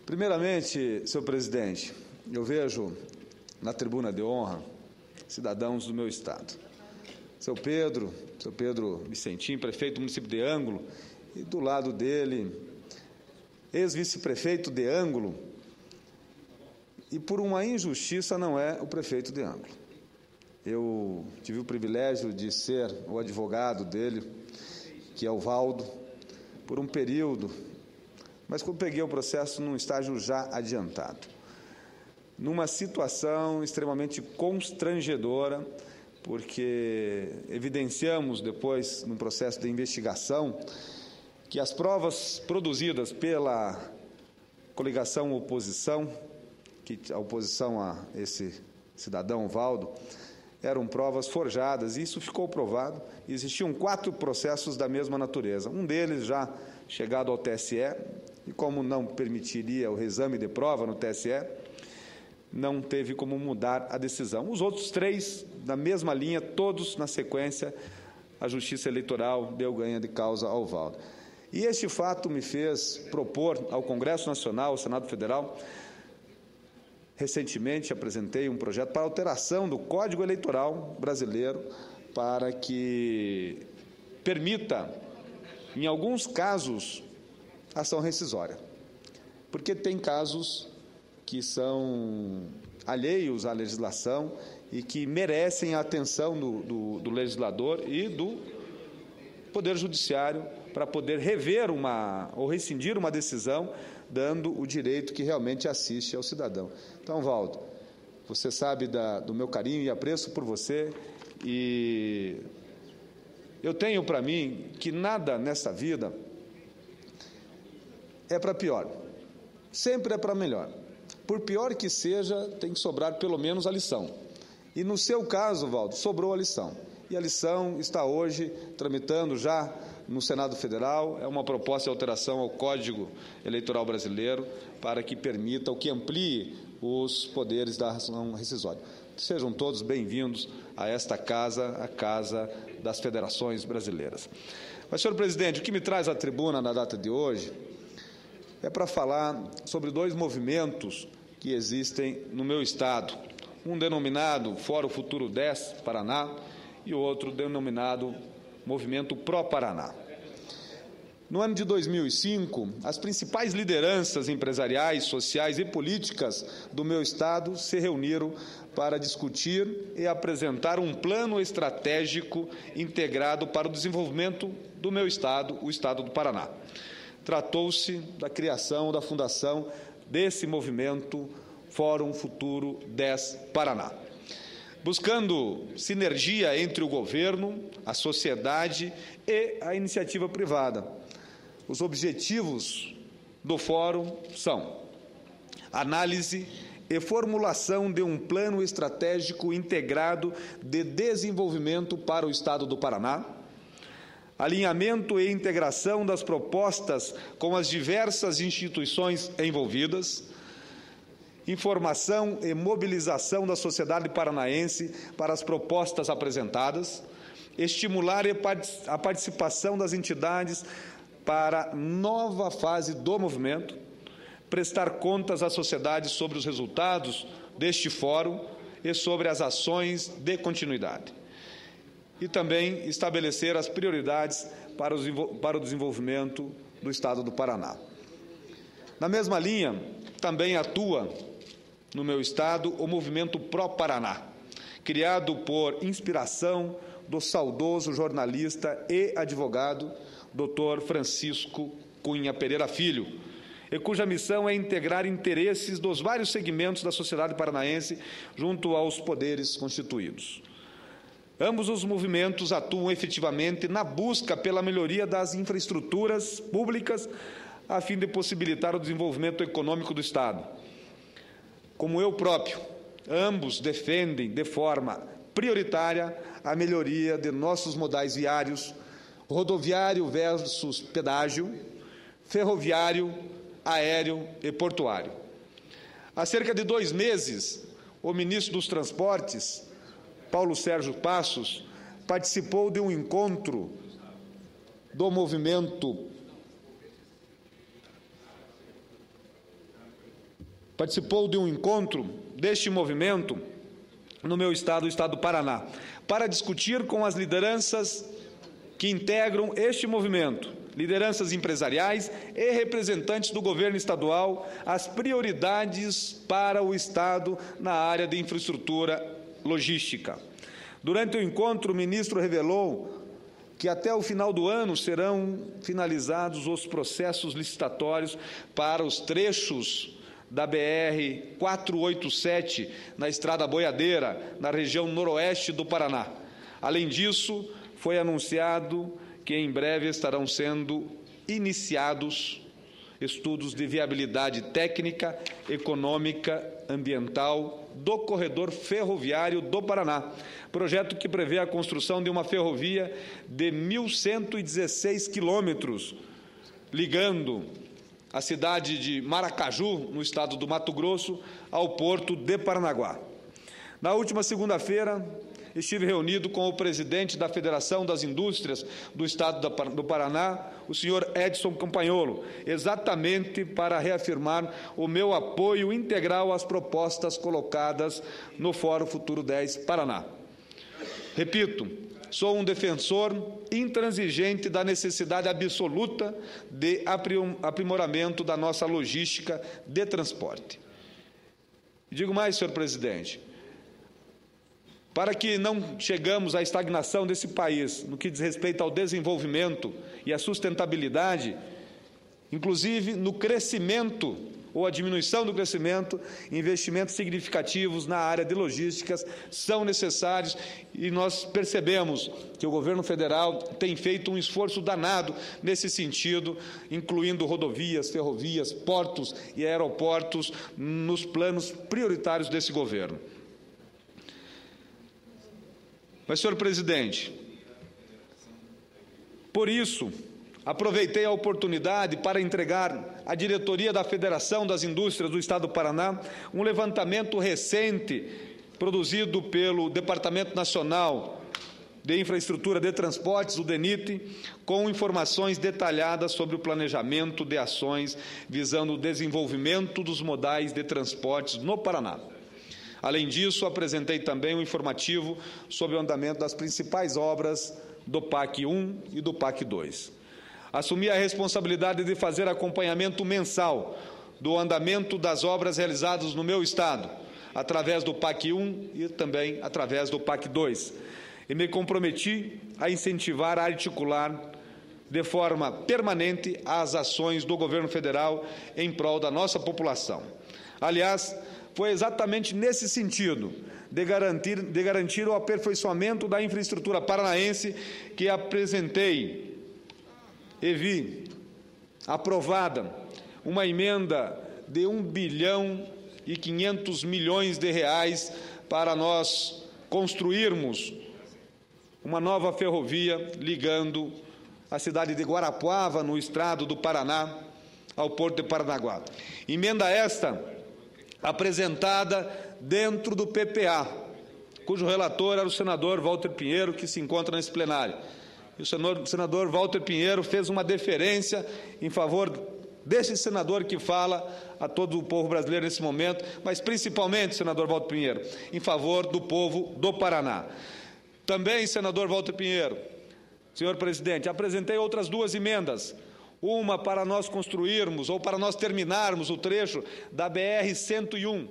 Primeiramente, senhor presidente, eu vejo na tribuna de honra cidadãos do meu estado. Seu Pedro Vicentim, prefeito do município de Ângulo, e do lado dele, ex-vice-prefeito de Ângulo, e por uma injustiça não é o prefeito de Ângulo. Eu tive o privilégio de ser o advogado dele, que é o Valdo, por um período, mas quando peguei o processo num estágio já adiantado, numa situação extremamente constrangedora, porque evidenciamos depois, no processo de investigação, que as provas produzidas pela coligação oposição, a oposição a esse cidadão Valdo, eram provas forjadas, e isso ficou provado. Existiam 4 processos da mesma natureza, um deles já chegado ao TSE, e como não permitiria o reexame de prova no TSE, não teve como mudar a decisão. Os outros 3, na mesma linha, todos na sequência, a Justiça Eleitoral deu ganho de causa ao Valdo. E este fato me fez propor ao Congresso Nacional, ao Senado Federal. Recentemente apresentei um projeto para alteração do Código Eleitoral brasileiro para que permita, em alguns casos, ação rescisória. Porque tem casos que são alheios à legislação e que merecem a atenção do legislador e do Poder Judiciário para poder rever ou rescindir uma decisão, dando o direito que realmente assiste ao cidadão. Então, Valdo, você sabe do meu carinho e apreço por você, e eu tenho para mim que nada nessa vida é para pior, sempre é para melhor. Por pior que seja, tem que sobrar pelo menos a lição. E no seu caso, Valdo, sobrou a lição. E a lição está hoje tramitando já no Senado Federal, é uma proposta de alteração ao Código Eleitoral Brasileiro para que permita, ou que amplie os poderes da ação rescisória. Sejam todos bem-vindos a esta casa, a Casa das Federações Brasileiras. Mas, senhor presidente, o que me traz à tribuna na data de hoje é para falar sobre 2 movimentos que existem no meu estado, um denominado Fórum Futuro 10 Paraná e outro denominado Movimento Pró-Paraná. No ano de 2005, as principais lideranças empresariais, sociais e políticas do meu estado se reuniram para discutir e apresentar um plano estratégico integrado para o desenvolvimento do meu estado, o estado do Paraná. Tratou-se da criação, da fundação desse movimento Fórum Futuro 10 Paraná, buscando sinergia entre o governo, a sociedade e a iniciativa privada. Os objetivos do fórum são análise e formulação de um plano estratégico integrado de desenvolvimento para o estado do Paraná, alinhamento e integração das propostas com as diversas instituições envolvidas, informação e mobilização da sociedade paranaense para as propostas apresentadas, estimular a participação das entidades para nova fase do movimento, prestar contas à sociedade sobre os resultados deste fórum e sobre as ações de continuidade. E também estabelecer as prioridades para o desenvolvimento do estado do Paraná. Na mesma linha, também atua no meu estado o Movimento Pró-Paraná, criado por inspiração do saudoso jornalista e advogado Dr. Francisco Cunha Pereira Filho, e cuja missão é integrar interesses dos vários segmentos da sociedade paranaense junto aos poderes constituídos. Ambos os movimentos atuam efetivamente na busca pela melhoria das infraestruturas públicas a fim de possibilitar o desenvolvimento econômico do estado. Como eu próprio, ambos defendem de forma prioritária a melhoria de nossos modais viários, rodoviário versus pedágio, ferroviário, aéreo e portuário. Há cerca de 2 meses, o ministro dos Transportes, Paulo Sérgio Passos, participou de um encontro do movimento participou de um encontro deste movimento no meu estado, o estado do Paraná, para discutir com as lideranças que integram este movimento, lideranças empresariais e representantes do governo estadual, as prioridades para o Estado na área de infraestrutura logística. Durante o encontro, o ministro revelou que até o final do ano serão finalizados os processos licitatórios para os trechos da BR-487, na Estrada Boiadeira, na região noroeste do Paraná. Além disso, foi anunciado que em breve estarão sendo iniciados estudos de viabilidade técnica, econômica, ambiental do corredor ferroviário do Paraná, projeto que prevê a construção de uma ferrovia de 1.116 quilômetros, ligando a cidade de Maracaju, no estado do Mato Grosso, ao porto de Paranaguá. Na última segunda-feira, estive reunido com o presidente da Federação das Indústrias do Estado do Paraná, o senhor Edson Campagnolo, exatamente para reafirmar o meu apoio integral às propostas colocadas no Fórum Futuro 10 Paraná. Repito, sou um defensor intransigente da necessidade absoluta de aprimoramento da nossa logística de transporte. E digo mais, senhor presidente, para que não chegamos à estagnação desse país no que diz respeito ao desenvolvimento e à sustentabilidade, inclusive no crescimento ou a diminuição do crescimento, investimentos significativos na área de logísticas são necessários e nós percebemos que o governo federal tem feito um esforço danado nesse sentido, incluindo rodovias, ferrovias, portos e aeroportos nos planos prioritários desse governo. Mas, senhor presidente, por isso, aproveitei a oportunidade para entregar à diretoria da Federação das Indústrias do Estado do Paraná um levantamento recente produzido pelo Departamento Nacional de Infraestrutura de Transportes, o DENIT, com informações detalhadas sobre o planejamento de ações visando o desenvolvimento dos modais de transportes no Paraná. Além disso, apresentei também um informativo sobre o andamento das principais obras do PAC 1 e do PAC 2. Assumi a responsabilidade de fazer acompanhamento mensal do andamento das obras realizadas no meu Estado, através do PAC 1 e também através do PAC 2, e me comprometi a incentivar, a articular de forma permanente as ações do governo federal em prol da nossa população. Aliás, foi exatamente nesse sentido de garantir o aperfeiçoamento da infraestrutura paranaense que apresentei e vi aprovada uma emenda de R$ 1,5 bilhão para nós construirmos uma nova ferrovia ligando a cidade de Guarapuava, no estado do Paraná, ao porto de Paranaguá. Emenda esta apresentada dentro do PPA, cujo relator era o senador Walter Pinheiro, que se encontra nesse plenário. E o senador Walter Pinheiro fez uma deferência em favor desse senador que fala a todo o povo brasileiro nesse momento, mas principalmente, senador Walter Pinheiro, em favor do povo do Paraná. Também, senador Walter Pinheiro, senhor presidente, apresentei outras duas emendas, uma para nós construirmos ou para nós terminarmos o trecho da BR-101,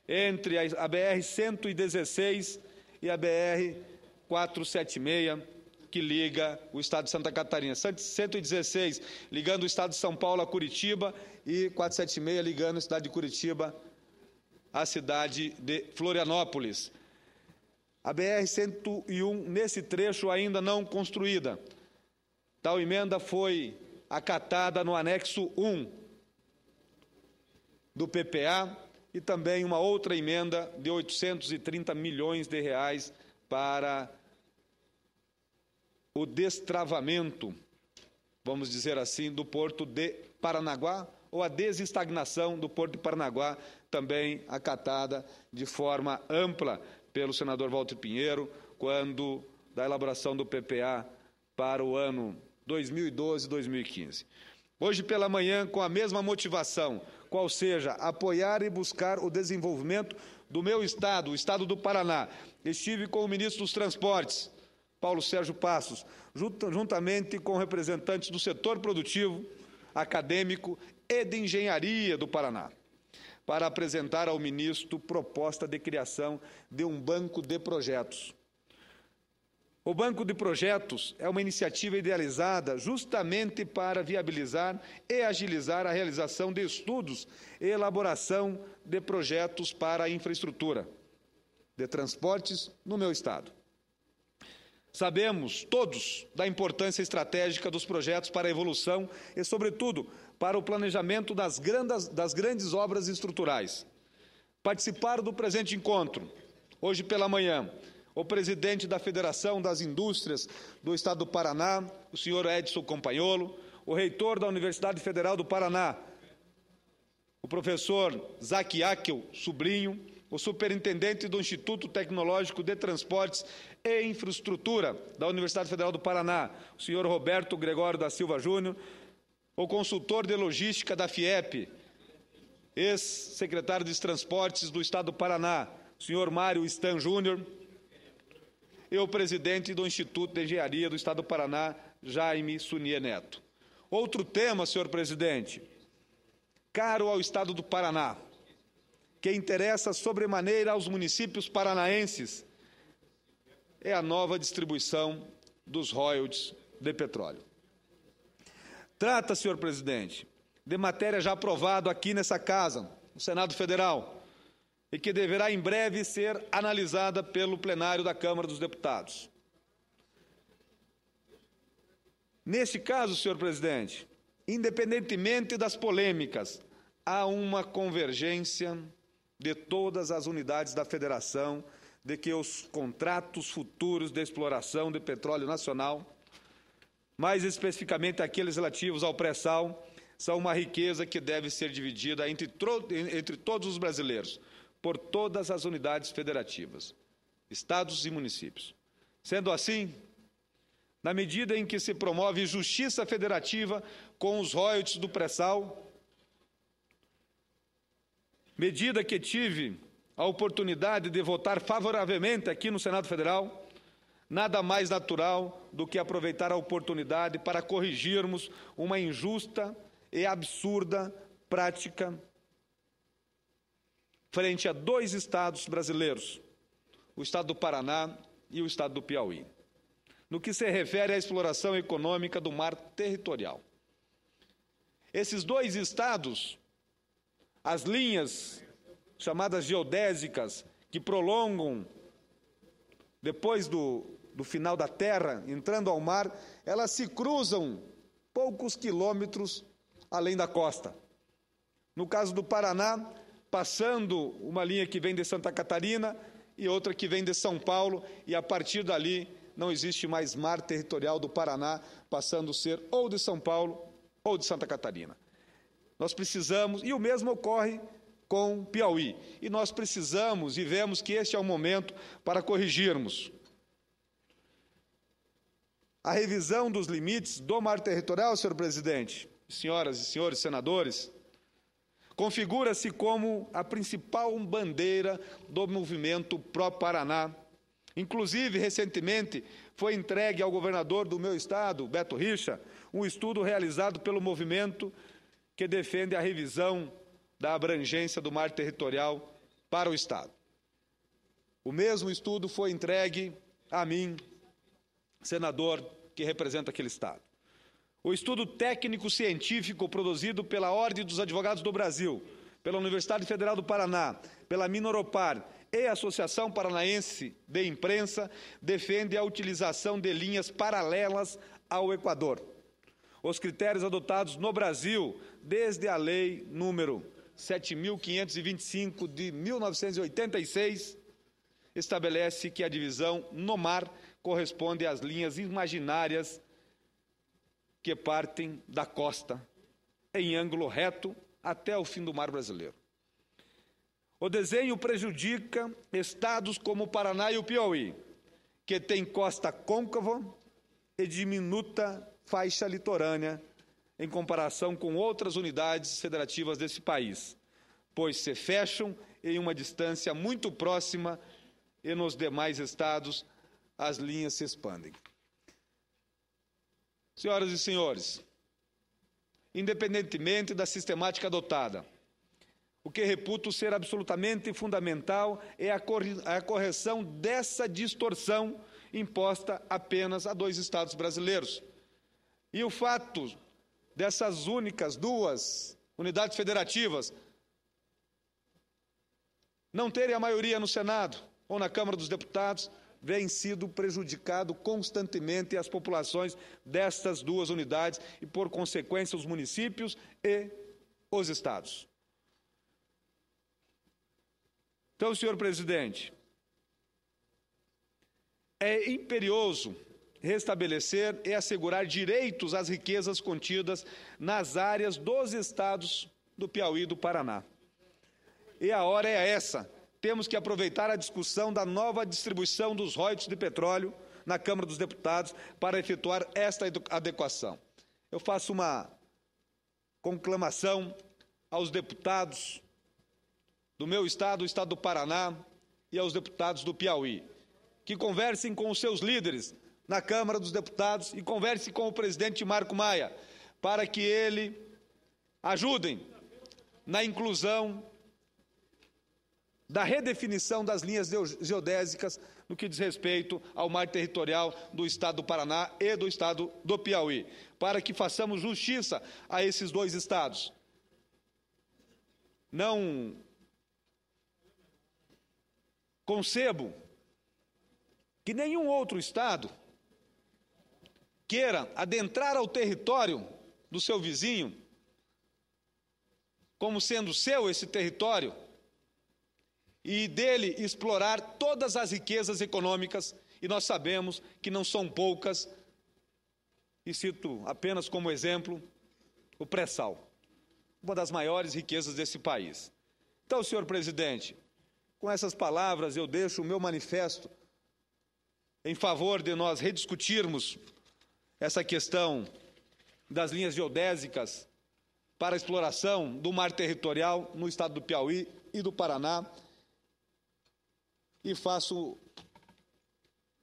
entre a BR-116 e a BR-476, que liga o estado de Santa Catarina. 116 ligando o estado de São Paulo a Curitiba e 476 ligando a cidade de Curitiba à cidade de Florianópolis. A BR-101, nesse trecho, ainda não construída. Tal emenda foi acatada no anexo 1 do PPA e também uma outra emenda de R$ 830 milhões para o destravamento, vamos dizer assim, do porto de Paranaguá, ou a desestagnação do porto de Paranaguá, também acatada de forma ampla pelo senador Walter Pinheiro, quando da elaboração do PPA para o ano 2012 e 2015. Hoje pela manhã, com a mesma motivação qual seja apoiar e buscar o desenvolvimento do meu estado, o estado do Paraná. Estive com o ministro dos Transportes, Paulo Sérgio Passos, juntamente com representantes do setor produtivo, acadêmico e de engenharia do Paraná, para apresentar ao ministro proposta de criação de um banco de projetos. O Banco de Projetos é uma iniciativa idealizada justamente para viabilizar e agilizar a realização de estudos e elaboração de projetos para a infraestrutura de transportes no meu estado. Sabemos todos da importância estratégica dos projetos para a evolução e, sobretudo, para o planejamento das grandes obras estruturais. Participaram do presente encontro, hoje pela manhã, o presidente da Federação das Indústrias do Estado do Paraná, o senhor Edson Campagnolo, o reitor da Universidade Federal do Paraná, o professor Zac Akel Sobrinho, o superintendente do Instituto Tecnológico de Transportes e Infraestrutura da Universidade Federal do Paraná, o senhor Roberto Gregório da Silva Júnior, o consultor de logística da FIEP, ex-secretário de Transportes do Estado do Paraná, o senhor Mário Stan Júnior, e o presidente do Instituto de Engenharia do Estado do Paraná, Jaime Sunier Neto. Outro tema, senhor presidente, caro ao Estado do Paraná, que interessa sobremaneira aos municípios paranaenses, é a nova distribuição dos royalties de petróleo. Trata, senhor presidente, de matéria já aprovada aqui nessa casa, no Senado Federal, e que deverá em breve ser analisada pelo plenário da Câmara dos Deputados. Neste caso, senhor presidente, independentemente das polêmicas, há uma convergência de todas as unidades da Federação de que os contratos futuros de exploração de petróleo nacional, mais especificamente aqueles relativos ao pré-sal, são uma riqueza que deve ser dividida entre todos os brasileiros, por todas as unidades federativas, estados e municípios. Sendo assim, na medida em que se promove justiça federativa com os royalties do pré-sal, medida que tive a oportunidade de votar favoravelmente aqui no Senado Federal, nada mais natural do que aproveitar a oportunidade para corrigirmos uma injusta e absurda prática frente a dois estados brasileiros, o estado do Paraná e o estado do Piauí, no que se refere à exploração econômica do mar territorial. Esses dois estados, as linhas chamadas geodésicas, que prolongam depois do final da terra, entrando ao mar, elas se cruzam poucos quilômetros além da costa. No caso do Paraná, passando uma linha que vem de Santa Catarina e outra que vem de São Paulo, e a partir dali não existe mais mar territorial do Paraná, passando a ser ou de São Paulo ou de Santa Catarina. Nós precisamos, e o mesmo ocorre com Piauí, e nós precisamos e vemos que este é o momento para corrigirmos. A revisão dos limites do mar territorial, senhor presidente, senhoras e senhores senadores, configura-se como a principal bandeira do movimento pró-Paraná. Inclusive, recentemente, foi entregue ao governador do meu estado, Beto Richa, um estudo realizado pelo movimento que defende a revisão da abrangência do mar territorial para o estado. O mesmo estudo foi entregue a mim, senador que representa aquele estado. O estudo técnico-científico produzido pela Ordem dos Advogados do Brasil, pela Universidade Federal do Paraná, pela Minoropar e a Associação Paranaense de Imprensa defende a utilização de linhas paralelas ao Equador. Os critérios adotados no Brasil desde a Lei número 7.525 de 1986 estabelece que a divisão no mar corresponde às linhas imaginárias que partem da costa, em ângulo reto, até o fim do mar brasileiro. O desenho prejudica estados como o Paraná e o Piauí, que têm costa côncava e diminuta faixa litorânea em comparação com outras unidades federativas desse país, pois se fecham em uma distância muito próxima e nos demais estados as linhas se expandem. Senhoras e senhores, independentemente da sistemática adotada, o que reputo ser absolutamente fundamental é a correção dessa distorção imposta apenas a 2 estados brasileiros. E o fato dessas únicas 2 unidades federativas não terem a maioria no Senado ou na Câmara dos Deputados vem sido prejudicado constantemente as populações destas 2 unidades e, por consequência, os municípios e os estados. Então, senhor presidente, é imperioso restabelecer e assegurar direitos às riquezas contidas nas áreas dos estados do Piauí e do Paraná. E a hora é essa. Temos que aproveitar a discussão da nova distribuição dos royalties de petróleo na Câmara dos Deputados para efetuar esta adequação. Eu faço uma conclamação aos deputados do meu estado, o estado do Paraná, e aos deputados do Piauí, que conversem com os seus líderes na Câmara dos Deputados e conversem com o presidente Marco Maia, para que ele ajudem na inclusão da redefinição das linhas geodésicas no que diz respeito ao mar territorial do estado do Paraná e do estado do Piauí, para que façamos justiça a esses 2 estados. Não concebo que nenhum outro estado queira adentrar ao território do seu vizinho, como sendo seu esse território, e dele explorar todas as riquezas econômicas, e nós sabemos que não são poucas, e cito apenas como exemplo o pré-sal, uma das maiores riquezas desse país. Então, senhor presidente, com essas palavras eu deixo o meu manifesto em favor de nós rediscutirmos essa questão das linhas geodésicas para a exploração do mar territorial no estado do Piauí e do Paraná, e faço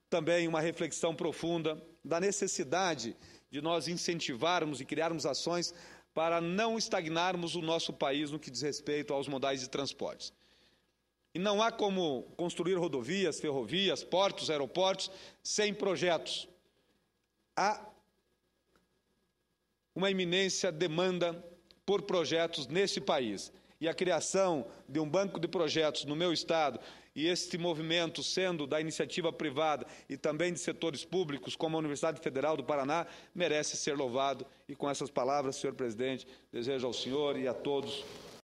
também uma reflexão profunda da necessidade de nós incentivarmos e criarmos ações para não estagnarmos o nosso país no que diz respeito aos modais de transportes. E não há como construir rodovias, ferrovias, portos, aeroportos sem projetos. Há uma iminência demanda por projetos neste país. E a criação de um banco de projetos no meu estado, e este movimento sendo da iniciativa privada e também de setores públicos, como a Universidade Federal do Paraná, merece ser louvado. E com essas palavras, senhor presidente, desejo ao senhor e a todos